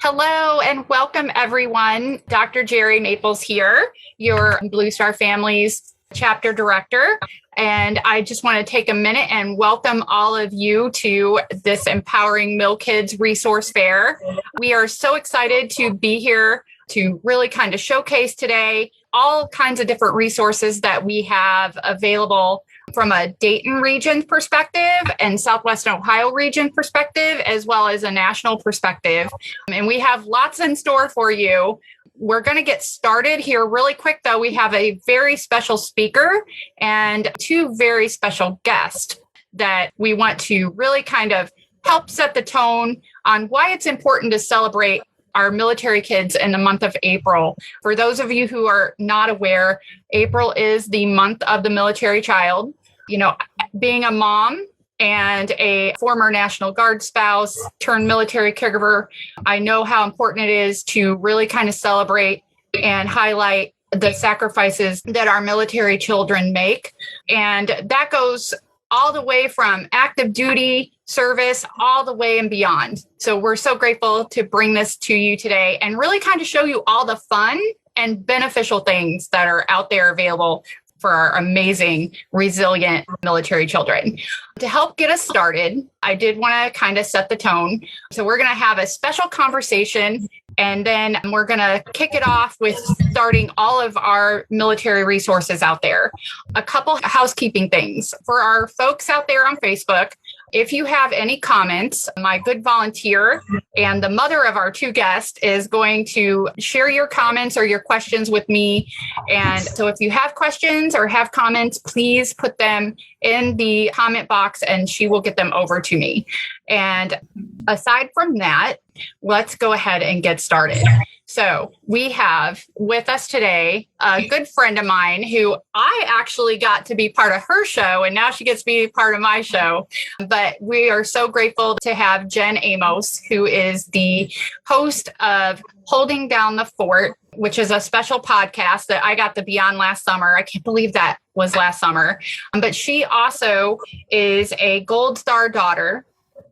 Hello and welcome everyone. Dr. Geri Maples here, your Blue Star Families chapter director. And I just want to take a minute and welcome all of you to this Empowering Milkids Resource Fair. We are so excited to be here to really kind of showcase today all kinds of different resources that we have available from a Dayton region perspective and Southwestern Ohio region perspective, as well as a national perspective. And we have lots in store for you. We're going to get started here really quick, though. We have a very special speaker and two very special guests that we want to really kind of help set the tone on why it's important to celebrate our military kids in the month of April. For those of you who are not aware, April is the month of the military child. You know, being a mom and a former National Guard spouse turned military caregiver, I know how important it is to really kind of celebrate and highlight the sacrifices that our military children make. And that goes all the way from active duty service, all the way and beyond. So we're so grateful to bring this to you today and really kind of show you all the fun and beneficial things that are out there available for our amazing, resilient military children. To help get us started, I did want to kind of set the tone. So we're going to have a special conversation, and then we're going to kick it off with starting all of our military resources out there. A couple housekeeping things. For our folks out there on Facebook, if you have any comments, my good volunteer and the mother of our two guests is going to share your comments or your questions with me. And so if you have questions or have comments, please put them in the comment box and she will get them over to me. And aside from that, let's go ahead and get started. So we have with us today a good friend of mine who I actually got to be part of her show, and now she gets to be part of my show. But we are so grateful to have Jen Amos, who is the host of Holding Down the Fort, which is a special podcast that I got to be on last summer. I can't believe that was last summer. But she also is a Gold Star daughter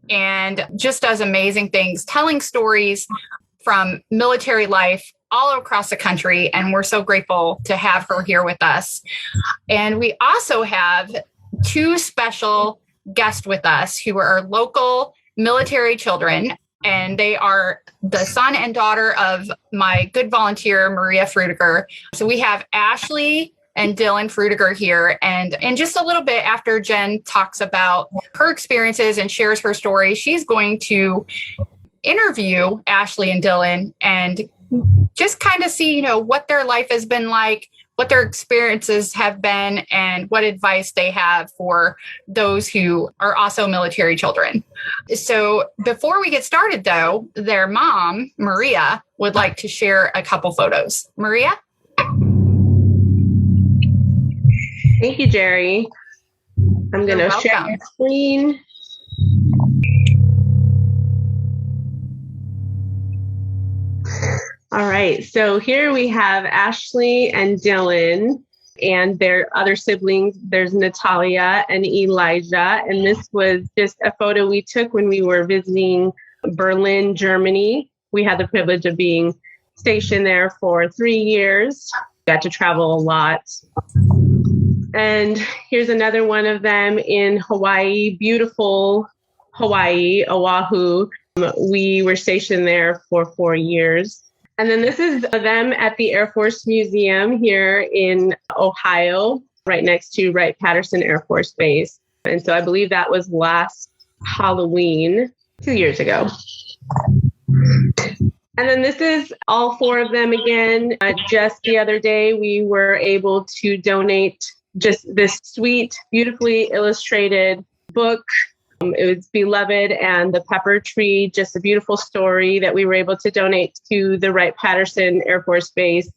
and just does amazing things, telling stories from military life all across the country. And we're so grateful to have her here with us. And we also have two special guests with us who are local military children. And they are the son and daughter of my good volunteer, Maria Frutiger. So we have Ashley and Dylan Frutiger here. And in just a little bit after Jen talks about her experiences and shares her story, she's going to interview Ashley and Dylan and just kind of see, what their life has been like, what their experiences have been, and what advice they have for those who are also military children. So before we get started, though, their mom, Maria, would like to share a couple photos. Maria? Thank you, Geri. I'm going to share my screen. All right, so here we have Ashley and Dylan and their other siblings. There's Natalia and Elijah, and this was just a photo we took when we were visiting Berlin, Germany. We had the privilege of being stationed there for 3 years. Got to travel a lot. And here's another one of them in Hawaii, beautiful Hawaii, Oahu. We were stationed there for 4 years. And then this is them at the Air Force Museum here in Ohio, right next to Wright-Patterson Air Force Base. And so I believe that was last Halloween, 2 years ago. And then this is all four of them again. Just the other day, we were able to donate just this sweet, beautifully illustrated book. It was Beloved and the Pepper Tree, just a beautiful story that we were able to donate to the Wright-Patterson Air Force Base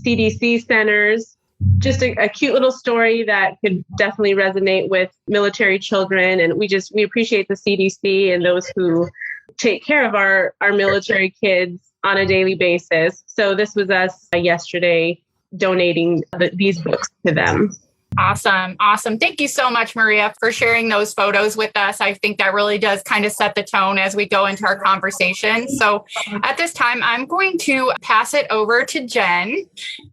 CDC centers. Just a cute little story that could definitely resonate with military children. And we appreciate the CDC and those who take care of our military kids on a daily basis. So this was us yesterday donating these books to them. Awesome. Awesome. Thank you so much, Maria, for sharing those photos with us. I think that really does kind of set the tone as we go into our conversation. So at this time, I'm going to pass it over to Jen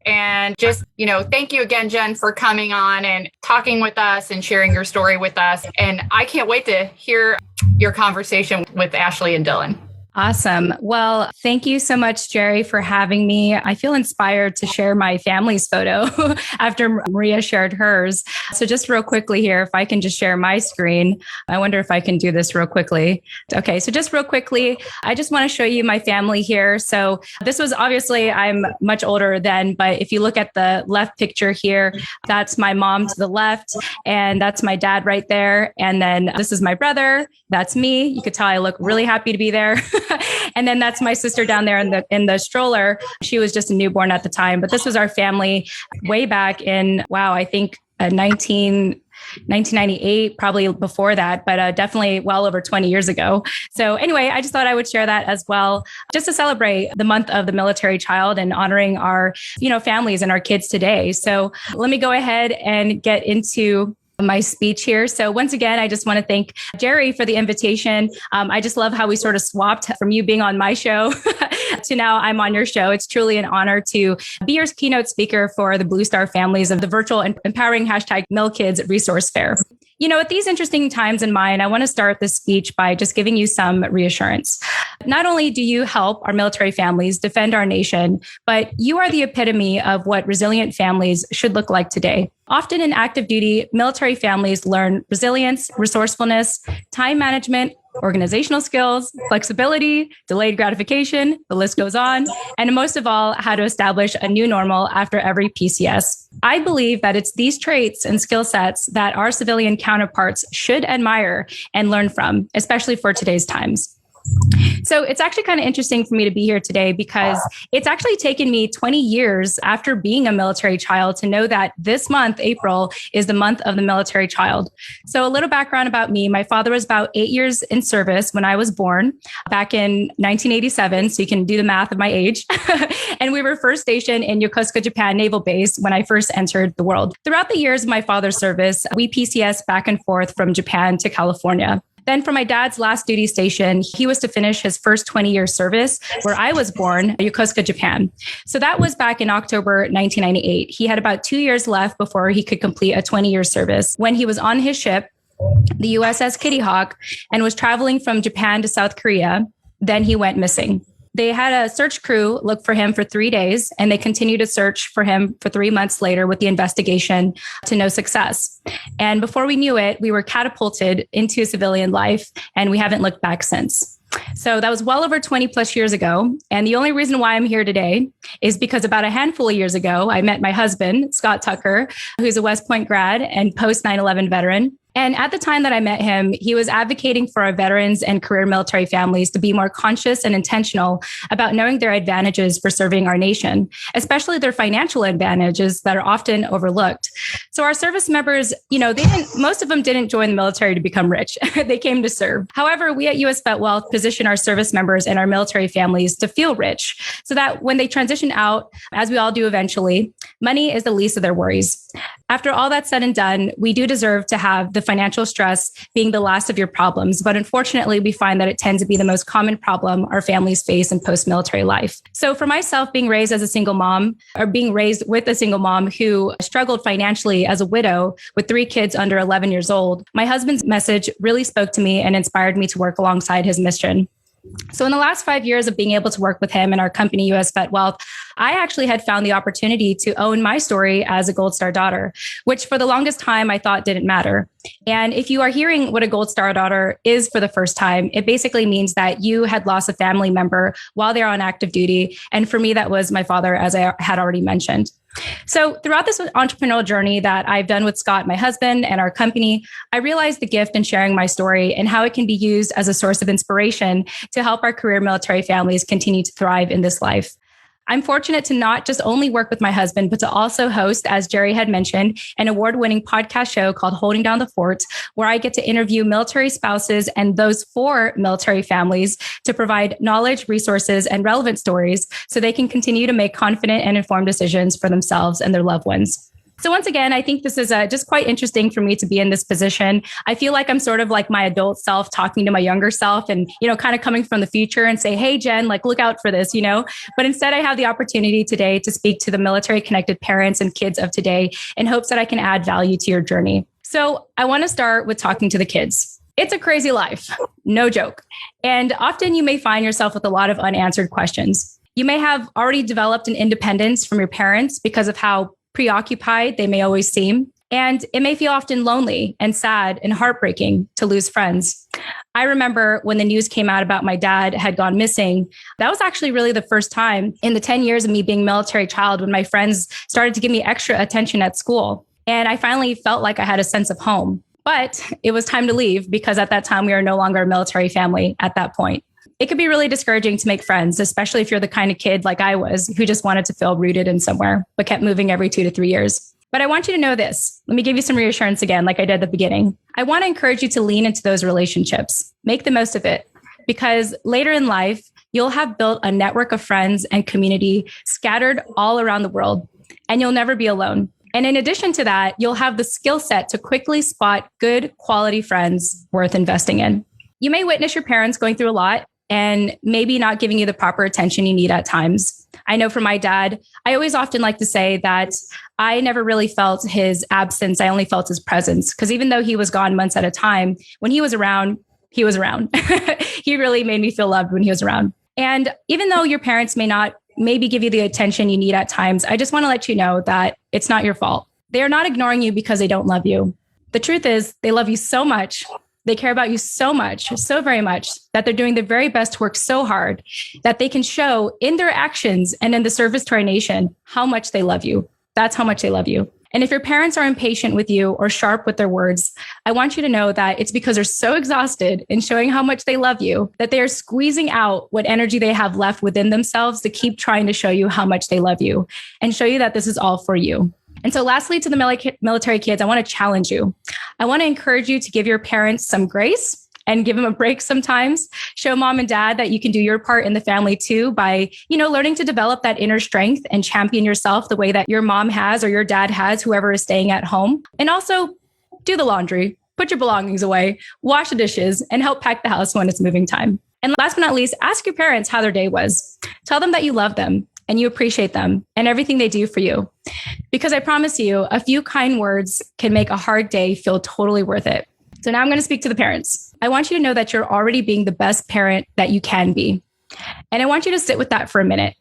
and just, thank you again, Jen, for coming on and talking with us and sharing your story with us. And I can't wait to hear your conversation with Ashley and Dylan. Awesome. Well, thank you so much, Geri, for having me. I feel inspired to share my family's photo after Maria shared hers. So just real quickly here, if I can just share my screen, I wonder if I can do this real quickly. Okay. So just real quickly, I just want to show you my family here. So this was obviously, I'm much older then, but if you look at the left picture here, that's my mom to the left, and that's my dad right there. And then this is my brother. That's me. You could tell I look really happy to be there. And then that's my sister down there in the stroller. She was just a newborn at the time, but this was our family way back in, I think 1998, probably before that, but definitely well over 20 years ago. So anyway, I just thought I would share that as well, just to celebrate the month of the military child and honoring our, families and our kids today. So let me go ahead and get into my speech here. So once again, I just want to thank Geri for the invitation. I just love how we sort of swapped from you being on my show to now I'm on your show. It's truly an honor to be your keynote speaker for the Blue Star families of the virtual and empowering hashtag Milkids resource fair. At these interesting times in mind, I want to start this speech by just giving you some reassurance. Not only do you help our military families defend our nation, but you are the epitome of what resilient families should look like today. Often in active duty, military families learn resilience, resourcefulness, time management, organizational skills, flexibility, delayed gratification, the list goes on, and most of all, how to establish a new normal after every PCS. I believe that it's these traits and skill sets that our civilian counterparts should admire and learn from, especially for today's times. So it's actually kind of interesting for me to be here today because it's actually taken me 20 years after being a military child to know that this month, April, is the month of the military child. So a little background about me. My father was about 8 years in service when I was born back in 1987. So you can do the math of my age. And we were first stationed in Yokosuka, Japan Naval Base when I first entered the world. Throughout the years of my father's service, we PCS back and forth from Japan to California. Then for my dad's last duty station, he was to finish his first 20-year service where I was born, Yokosuka, Japan. So that was back in October 1998. He had about 2 years left before he could complete a 20-year service when he was on his ship, the USS Kitty Hawk, and was traveling from Japan to South Korea. Then he went missing. They had a search crew look for him for 3 days, and they continued to search for him for 3 months later with the investigation to no success. And before we knew it, we were catapulted into civilian life, and we haven't looked back since. So that was well over 20 plus years ago. And the only reason why I'm here today is because about a handful of years ago, I met my husband, Scott Tucker, who's a West Point grad and post 9/11 veteran. And at the time that I met him, he was advocating for our veterans and career military families to be more conscious and intentional about knowing their advantages for serving our nation, especially their financial advantages that are often overlooked. So our service members, most of them didn't join the military to become rich. They came to serve. However, we at US Vet Wealth position our service members and our military families to feel rich so that when they transition out, as we all do eventually, money is the least of their worries. After all that's said and done, we do deserve to have the financial stress being the last of your problems. But unfortunately, we find that it tends to be the most common problem our families face in post-military life. So for myself, being raised as a single mom or being raised with a single mom who struggled financially as a widow with 3 kids under 11 years old, my husband's message really spoke to me and inspired me to work alongside his mission. So in the last 5 years of being able to work with him and our company, US Vet Wealth, I actually had found the opportunity to own my story as a Gold Star daughter, which for the longest time I thought didn't matter. And if you are hearing what a Gold Star daughter is for the first time, it basically means that you had lost a family member while they're on active duty. And for me, that was my father, as I had already mentioned. So throughout this entrepreneurial journey that I've done with Scott, my husband, and our company, I realized the gift in sharing my story and how it can be used as a source of inspiration to help our career military families continue to thrive in this life. I'm fortunate to not just only work with my husband, but to also host, as Geri had mentioned, an award-winning podcast show called Holding Down the Fort, where I get to interview military spouses and those for military families to provide knowledge, resources, and relevant stories so they can continue to make confident and informed decisions for themselves and their loved ones. So once again, I think this is just quite interesting for me to be in this position. I feel like I'm sort of like my adult self talking to my younger self and, kind of coming from the future and say, hey, Jen, like, look out for this, But instead, I have the opportunity today to speak to the military connected parents and kids of today in hopes that I can add value to your journey. So I want to start with talking to the kids. It's a crazy life, no joke. And often you may find yourself with a lot of unanswered questions. You may have already developed an independence from your parents because of how preoccupied they may always seem. And it may feel often lonely and sad and heartbreaking to lose friends. I remember when the news came out about my dad had gone missing, that was actually really the first time in the 10 years of me being a military child when my friends started to give me extra attention at school. And I finally felt like I had a sense of home. But it was time to leave because at that time we were no longer a military family at that point. It could be really discouraging to make friends, especially if you're the kind of kid like I was who just wanted to feel rooted in somewhere, but kept moving every 2 to 3 years. But I want you to know this. Let me give you some reassurance again, like I did at the beginning. I want to encourage you to lean into those relationships. Make the most of it, because later in life, you'll have built a network of friends and community scattered all around the world, and you'll never be alone. And in addition to that, you'll have the skill set to quickly spot good quality friends worth investing in. You may witness your parents going through a lot and maybe not giving you the proper attention you need at times. I know for my dad, I always often like to say that I never really felt his absence. I only felt his presence, because even though he was gone months at a time, when he was around, he was around. He really made me feel loved when he was around. And even though your parents may not maybe give you the attention you need at times, I just want to let you know that it's not your fault. They are not ignoring you because they don't love you. The truth is, they love you so much. They care about you so much, so very much, that they're doing their very best to work so hard that they can show in their actions and in the service to our nation how much they love you. That's how much they love you. And if your parents are impatient with you or sharp with their words, I want you to know that it's because they're so exhausted in showing how much they love you that they are squeezing out what energy they have left within themselves to keep trying to show you how much they love you and show you that this is all for you. And so lastly, to the military kids, I want to challenge you. I want to encourage you to give your parents some grace and give them a break sometimes. Show mom and dad that you can do your part in the family too by, learning to develop that inner strength and champion yourself the way that your mom has or your dad has, whoever is staying at home. And also do the laundry, put your belongings away, wash the dishes, and help pack the house when it's moving time. And last but not least, ask your parents how their day was. Tell them that you love them and you appreciate them and everything they do for you. Because I promise you, a few kind words can make a hard day feel totally worth it. So now I'm going to speak to the parents. I want you to know that you're already being the best parent that you can be. And I want you to sit with that for a minute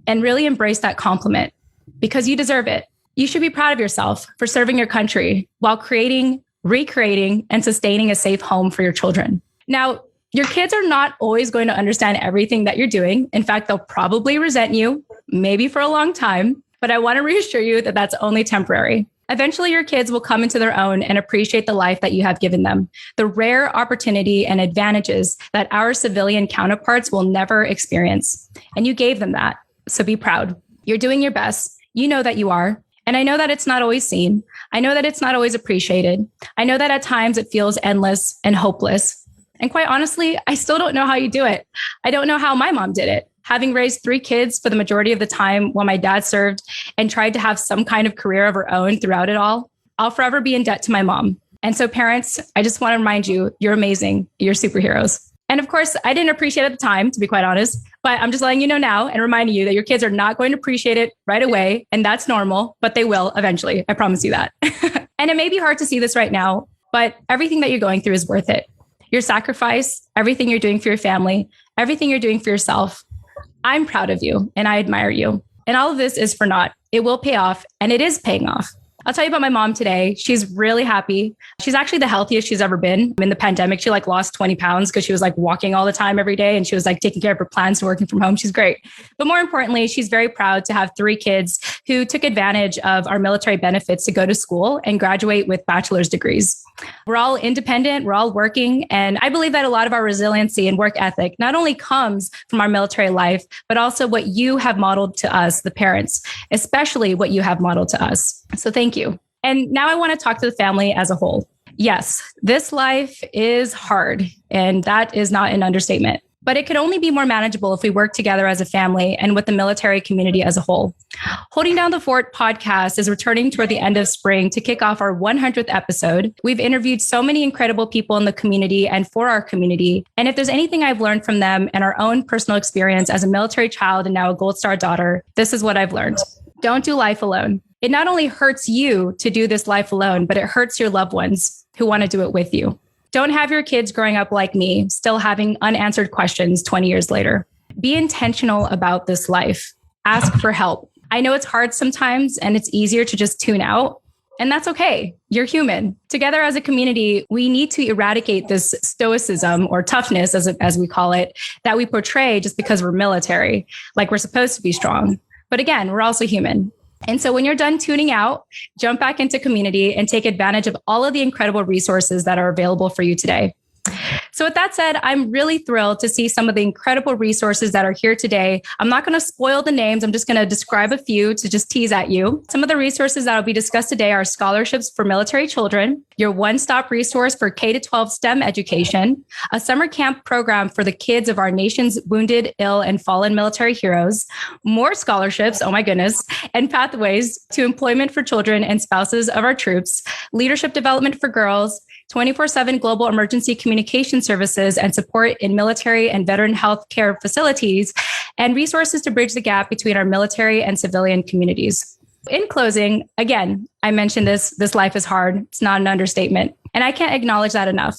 and really embrace that compliment, because you deserve it. You should be proud of yourself for serving your country while creating, recreating, and sustaining a safe home for your children. Now, your kids are not always going to understand everything that you're doing. In fact, they'll probably resent you, maybe for a long time, but I want to reassure you that that's only temporary. Eventually, your kids will come into their own and appreciate the life that you have given them, the rare opportunity and advantages that our civilian counterparts will never experience. And you gave them that. So be proud. You're doing your best. You know that you are. And I know that it's not always seen. I know that it's not always appreciated. I know that at times it feels endless and hopeless. And quite honestly, I still don't know how you do it. I don't know how my mom did it. Having raised 3 kids for the majority of the time while my dad served and tried to have some kind of career of her own throughout it all, I'll forever be in debt to my mom. And so parents, I just want to remind you, you're amazing. You're superheroes. And of course, I didn't appreciate it at the time, to be quite honest, but I'm just letting you know now and reminding you that your kids are not going to appreciate it right away. And that's normal, but they will eventually. I promise you that. And it may be hard to see this right now, but everything that you're going through is worth it. Your sacrifice, everything you're doing for your family, everything you're doing for yourself. I'm proud of you and I admire you. And all of this is for naught. It will pay off, and it is paying off. I'll tell you about my mom today. She's really happy. She's actually the healthiest she's ever been. In the pandemic, she lost 20 pounds because she was walking all the time every day, and she was taking care of her plants and working from home. She's great. But more importantly, she's very proud to have 3 kids who took advantage of our military benefits to go to school and graduate with bachelor's degrees. We're all independent, we're all working. And I believe that a lot of our resiliency and work ethic not only comes from our military life, but also what you have modeled to us, the parents, especially what you have modeled to us. So thank you. And now I want to talk to the family as a whole. Yes, this life is hard, and that is not an understatement. but it could only be more manageable if we work together as a family and with the military community as a whole. Holding Down the Fort podcast is returning toward the end of spring to kick off our 100th episode. We've interviewed so many incredible people in the community and for our community. And if there's anything I've learned from them and our own personal experience as a military child and now a Gold Star daughter, this is what I've learned. Don't do life alone. It not only hurts you to do this life alone, but it hurts your loved ones who want to do it with you. Don't have your kids growing up like me, still having unanswered questions 20 years later. Be intentional about this life. Ask for help. I know it's hard sometimes and it's easier to just tune out, and that's okay. You're human. Together as a community, we need to eradicate this stoicism or toughness, as we call it, that we portray just because we're military, like we're supposed to be strong. But again, we're also human. And so when you're done tuning out, jump back into community and take advantage of all of the incredible resources that are available for you today. So with that said, I'm really thrilled to see some of the incredible resources that are here today. I'm not going to spoil the names. I'm just going to describe a few to just tease at you. Some of the resources that will be discussed today are scholarships for military children, your one-stop resource for K-12 STEM education, a summer camp program for the kids of our nation's wounded, ill, and fallen military heroes, more scholarships, oh my goodness, and pathways to employment for children and spouses of our troops, leadership development for girls, 24/7 global emergency communication services and support in military and veteran health care facilities, and resources to bridge the gap between our military and civilian communities. In closing, again, I mentioned this life is hard. It's not an understatement. And I can't acknowledge that enough.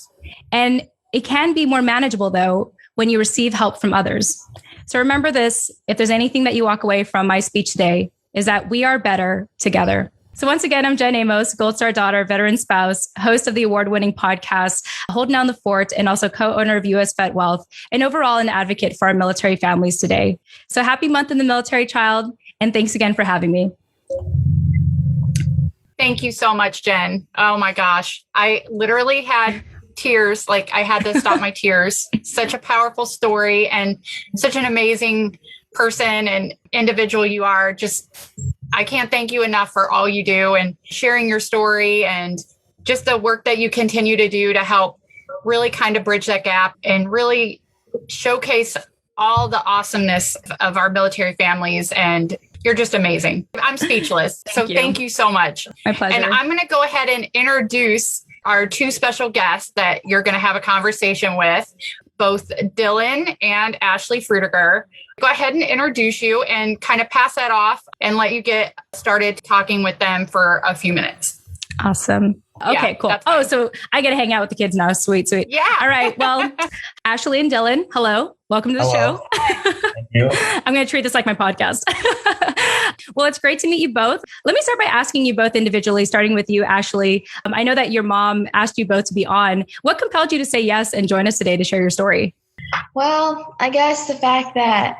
And it can be more manageable, though, when you receive help from others. So remember this, if there's anything that you walk away from my speech today, is that we are better together. So once again, I'm Jen Amos, Gold Star daughter, veteran spouse, host of the award-winning podcast, Holding Down the Fort, and also co-owner of US Vet Wealth, and overall an advocate for our military families today. So happy month in the military, child, and thanks again for having me. Thank you so much, Jen. Oh my gosh. I literally had tears. Like I had to stop my tears. Such a powerful story and such an amazing person and individual you are. I can't thank you enough for all you do and sharing your story and just the work that you continue to do to help really kind of bridge that gap and really showcase all the awesomeness of our military families. And you're just amazing. I'm speechless. Thank you so much. My pleasure. And I'm going to go ahead and introduce our two special guests that you're going to have a conversation with, both Dylan and Ashley Frudiger. Go ahead and introduce you and kind of pass that off and let you get started talking with them for a few minutes. Awesome. Okay, Yeah, cool. Oh, so I get to hang out with the kids now. Sweet. Yeah. All right. Well, Ashley and Dylan, hello. Welcome to the show. Thank you. I'm going to treat this like my podcast. Well, it's great to meet you both. Let me start by asking you both individually, starting with you, Ashley. I know that your mom asked you both to be on. What compelled you to say yes and join us today to share your story? Well, I guess the fact that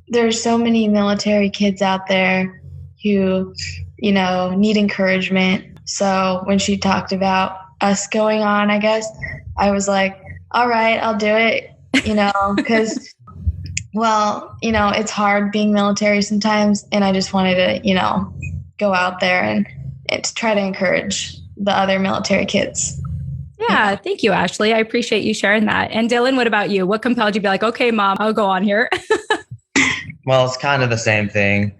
there's so many military kids out there who, need encouragement. So when she talked about us going on, I guess I was like, all right, I'll do it, because, it's hard being military sometimes. And I just wanted to, go out there and to try to encourage the other military kids. Yeah. Thank you, Ashley. I appreciate you sharing that. And Dylan, what about you? What compelled you to be like, okay, Mom, I'll go on here? Well, it's kind of the same thing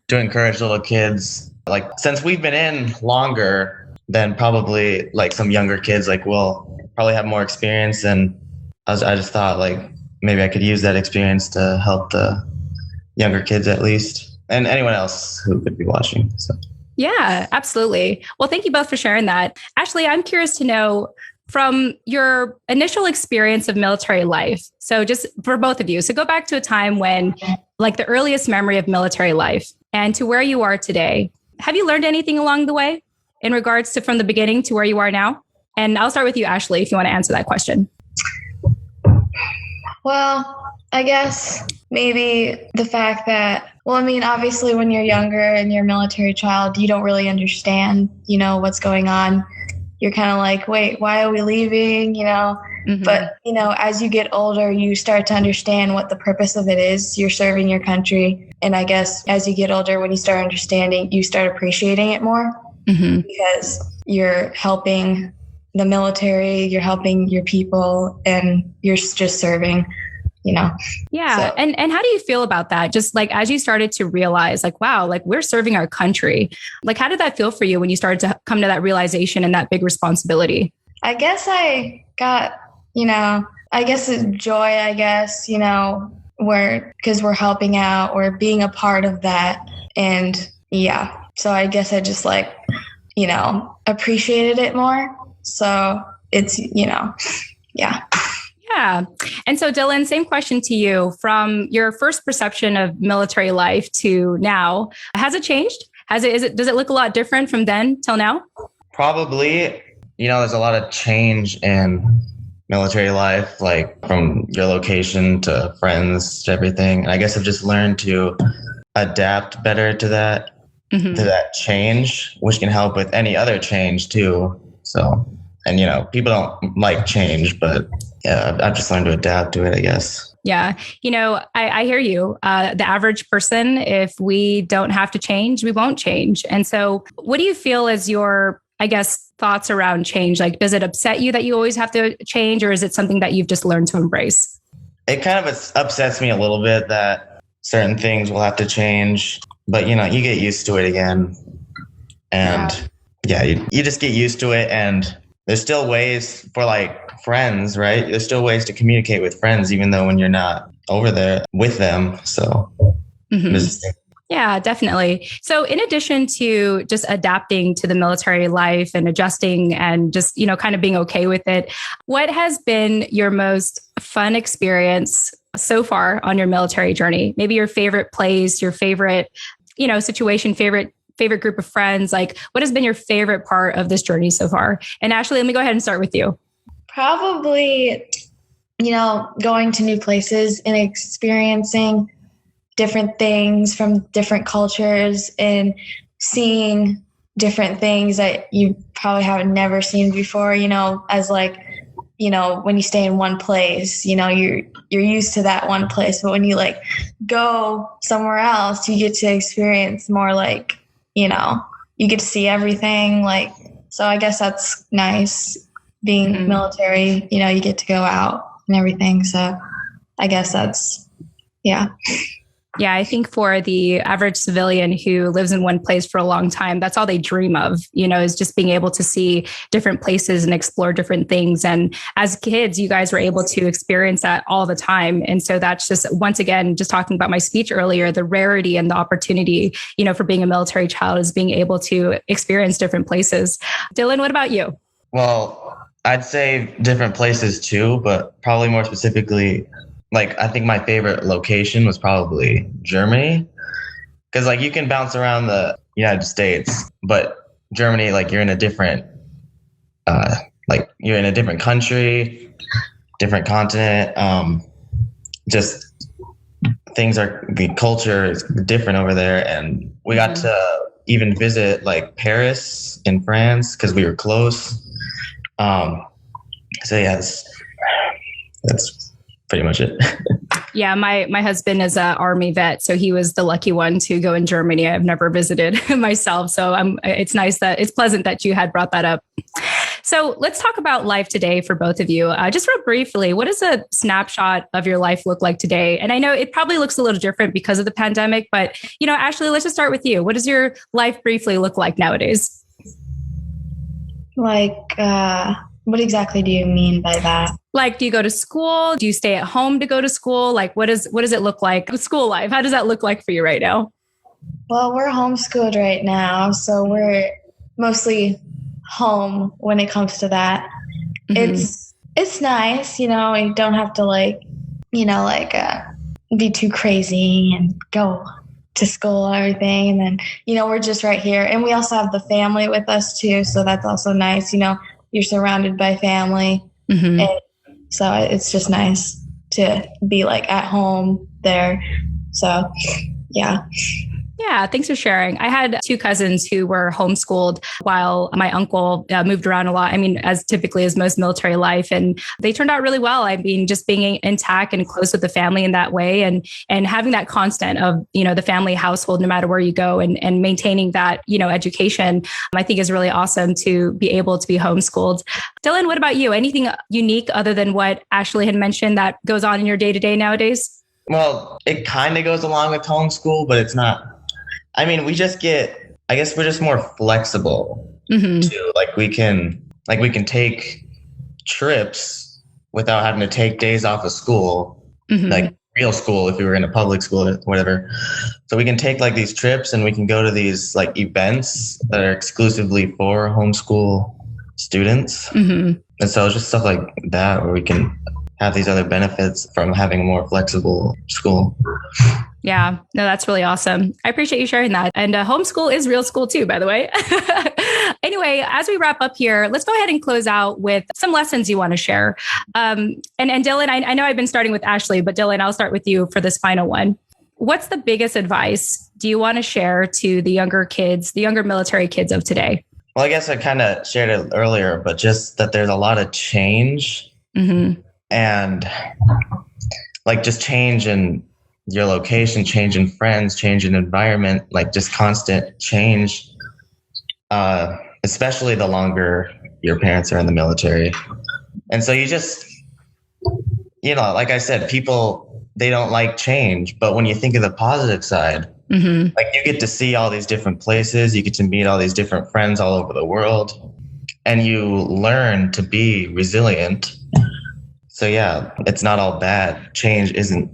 to encourage little kids. Like, since we've been in longer than probably like some younger kids, like we'll probably have more experience. And I just thought like maybe I could use that experience to help the younger kids at least, and anyone else who could be watching. So. Yeah, absolutely. Well, thank you both for sharing that. Ashley, I'm curious to know from your initial experience of military life. So just for both of you. So go back to a time when like the earliest memory of military life and to where you are today. Have you learned anything along the way in regards to from the beginning to where you are now? And I'll start with you, Ashley, if you want to answer that question. Well, I guess maybe the fact that, obviously when you're younger and you're a military child, you don't really understand, what's going on. You're kind of like, wait, why are we leaving? Mm-hmm. But, as you get older, you start to understand what the purpose of it is. You're serving your country. And I guess as you get older, when you start understanding, you start appreciating it more because you're helping the military, you're helping your people, and you're just serving. Yeah. So- And how do you feel about that? Just like as you started to realize like, wow, like we're serving our country. Like, how did that feel for you when you started to come to that realization and that big responsibility? I guess I got, I guess it's joy, because we're helping out or being a part of that. And yeah, so I guess I just appreciated it more. So it's, yeah. Yeah. And so Dylan, same question to you. From your first perception of military life to now, has it changed? Does it look a lot different from then till now? Probably, there's a lot of change in military life, like from your location to friends to everything. And I guess I've just learned to adapt better to that, to that change, which can help with any other change too. So, and people don't like change, but yeah, I've just learned to adapt to it, I guess. Yeah. I hear you. The average person, if we don't have to change, we won't change. And so what do you feel is your, I guess, thoughts around change? Like, does it upset you that you always have to change, or is it something that you've just learned to embrace? It kind of upsets me a little bit that certain things will have to change, but you get used to it again. And you just get used to it. And there's still ways for like friends, right? There's still ways to communicate with friends, even though when you're not over there with them. So yeah, definitely. So in addition to just adapting to the military life and adjusting and just, kind of being okay with it, what has been your most fun experience so far on your military journey? Maybe your favorite place, your favorite, situation, favorite group of friends. Like, what has been your favorite part of this journey so far? And Ashley, let me go ahead and start with you. Probably, going to new places and experiencing different things from different cultures and seeing different things that you probably have never seen before, as like, when you stay in one place, you're used to that one place. But when you like go somewhere else, you get to experience more like, you get to see everything. Like, so I guess that's nice being military, you get to go out and everything. So I guess that's, yeah. Yeah, I think for the average civilian who lives in one place for a long time, that's all they dream of, is just being able to see different places and explore different things. And as kids, you guys were able to experience that all the time. And so that's just, once again, just talking about my speech earlier, the rarity and the opportunity, for being a military child is being able to experience different places. Dylan, what about you? Well, I'd say different places too, but probably more specifically, like, I think my favorite location was probably Germany, because like you can bounce around the United States, but Germany, like you're in a different, country, different continent. Just the culture is different over there. And we got to even visit like Paris in France because we were close. So yeah, that's pretty much it. Yeah, my husband is an Army vet, so he was the lucky one to go in Germany. I've never visited myself, so it's pleasant that you had brought that up. So let's talk about life today for both of you. Just real briefly, what does a snapshot of your life look like today? And I know it probably looks a little different because of the pandemic, but Ashley, let's just start with you. What does your life briefly look like nowadays? Like, what exactly do you mean by that? Like, do you go to school? Do you stay at home to go to school? Like, what does it look like? School life, how does that look like for you right now? Well, we're homeschooled right now, so we're mostly home when it comes to that. It's nice, you don't have to be too crazy and go to school and everything. And then, we're just right here. And we also have the family with us too. So that's also nice. You're surrounded by family. And so it's just nice to be like at home there. So, yeah. Yeah, thanks for sharing. I had two cousins who were homeschooled while my uncle moved around a lot. I mean, as typically as most military life, and they turned out really well. I mean, just being intact and close with the family in that way, and having that constant of, the family household, no matter where you go, and maintaining that, education, I think is really awesome to be able to be homeschooled. Dylan, what about you? Anything unique other than what Ashley had mentioned that goes on in your day-to-day nowadays? Well, it kind of goes along with homeschool, but it's not. I mean, I guess we're just more flexible too. We can take trips without having to take days off of school, like real school if we were in a public school or whatever. So we can take these trips and we can go to these events that are exclusively for homeschool students. And so it's just stuff like that where we can have these other benefits from having a more flexible school. Yeah, no, that's really awesome. I appreciate you sharing that. And homeschool is real school too, by the way. Anyway, as we wrap up here, let's go ahead and close out with some lessons you want to share. And Dylan, I know I've been starting with Ashley, but Dylan, I'll start with you for this final one. What's the biggest advice do you want to share to the younger military kids of today? Well, I guess I kind of shared it earlier, but just that there's a lot of change and just change in your location, change in friends, change in environment, just constant change, especially the longer your parents are in the military. And so you just, like I said, people, they don't like change. But when you think of the positive side, you get to see all these different places, you get to meet all these different friends all over the world, and you learn to be resilient. So yeah, it's not all bad. Change isn't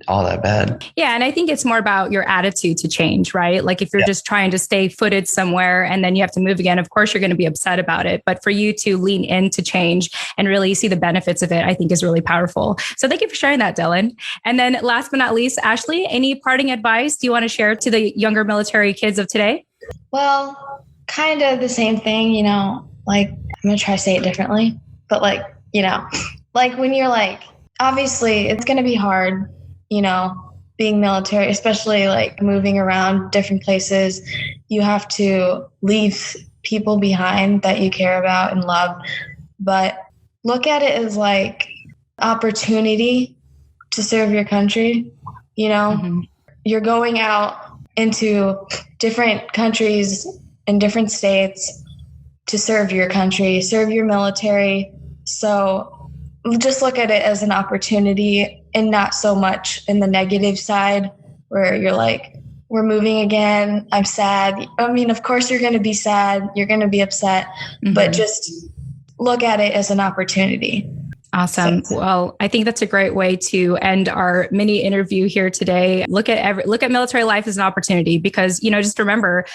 all that bad. Yeah. And I think it's more about your attitude to change, right? If you're just trying to stay footed somewhere and then you have to move again, of course, you're going to be upset about it. But for you to lean into change and really see the benefits of it, I think is really powerful. So thank you for sharing that, Dylan. And then last but not least, Ashley, any parting advice do you want to share to the younger military kids of today? Well, kind of the same thing, I'm going to try to say it differently, but when you're obviously it's going to be hard, being military, especially moving around different places. You have to leave people behind that you care about and love, but look at it as opportunity to serve your country. You're going out into different countries and different states to serve your country, serve your military. So just look at it as an opportunity and not so much in the negative side where you're we're moving again. I'm sad. I mean, of course you're going to be sad. You're going to be upset, but just look at it as an opportunity. Awesome. Well, I think that's a great way to end our mini interview here today. Look at military life as an opportunity because, just remember,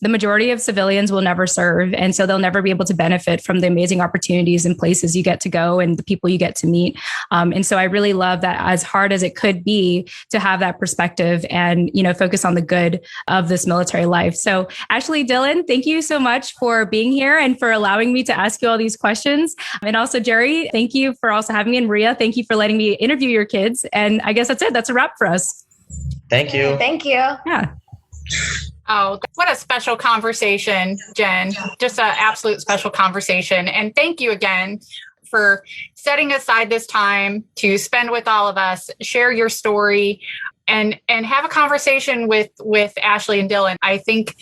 the majority of civilians will never serve. And so they'll never be able to benefit from the amazing opportunities and places you get to go and the people you get to meet. And so I really love that, as hard as it could be, to have that perspective and, focus on the good of this military life. So Ashley, Dylan, thank you so much for being here and for allowing me to ask you all these questions. And also Geri, thank you for also having me. And Maria, thank you for letting me interview your kids. And I guess that's it. That's a wrap for us. Thank you. Thank you. Yeah. Oh, what a special conversation, Jen. Just an absolute special conversation. And thank you again for setting aside this time to spend with all of us, share your story, and have a conversation with Ashley and Dylan. I think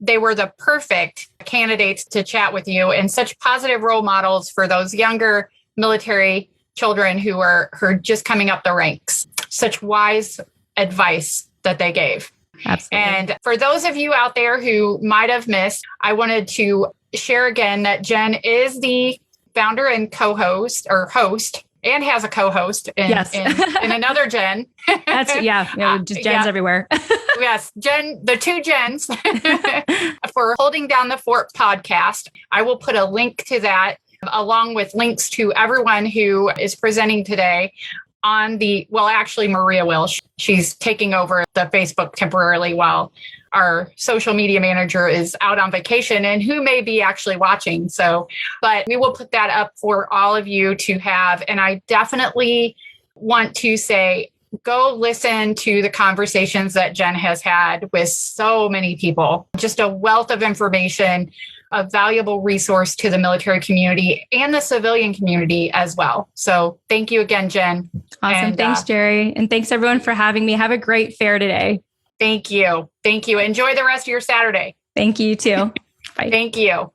they were the perfect candidates to chat with you and such positive role models for those younger military children who are just coming up the ranks. Such wise advice that they gave. Absolutely. And for those of you out there who might have missed, I wanted to share again that Jen is the founder and co-host or host and has a co-host in another Jen. That's just Jens everywhere. Yes, Jen, the two Jens for Holding Down the Fort podcast. I will put a link to that along with links to everyone who is presenting today on actually Maria will. She's taking over the Facebook temporarily while our social media manager is out on vacation and who may be actually watching. But we will put that up for all of you to have. And I definitely want to say go listen to the conversations that Jen has had with so many people. Just a wealth of information, a valuable resource to the military community and the civilian community as well. So thank you again, Jen. Awesome. And, thanks, Geri. And thanks everyone for having me. Have a great fair today. Thank you. Thank you. Enjoy the rest of your Saturday. Thank you too. Bye. Thank you.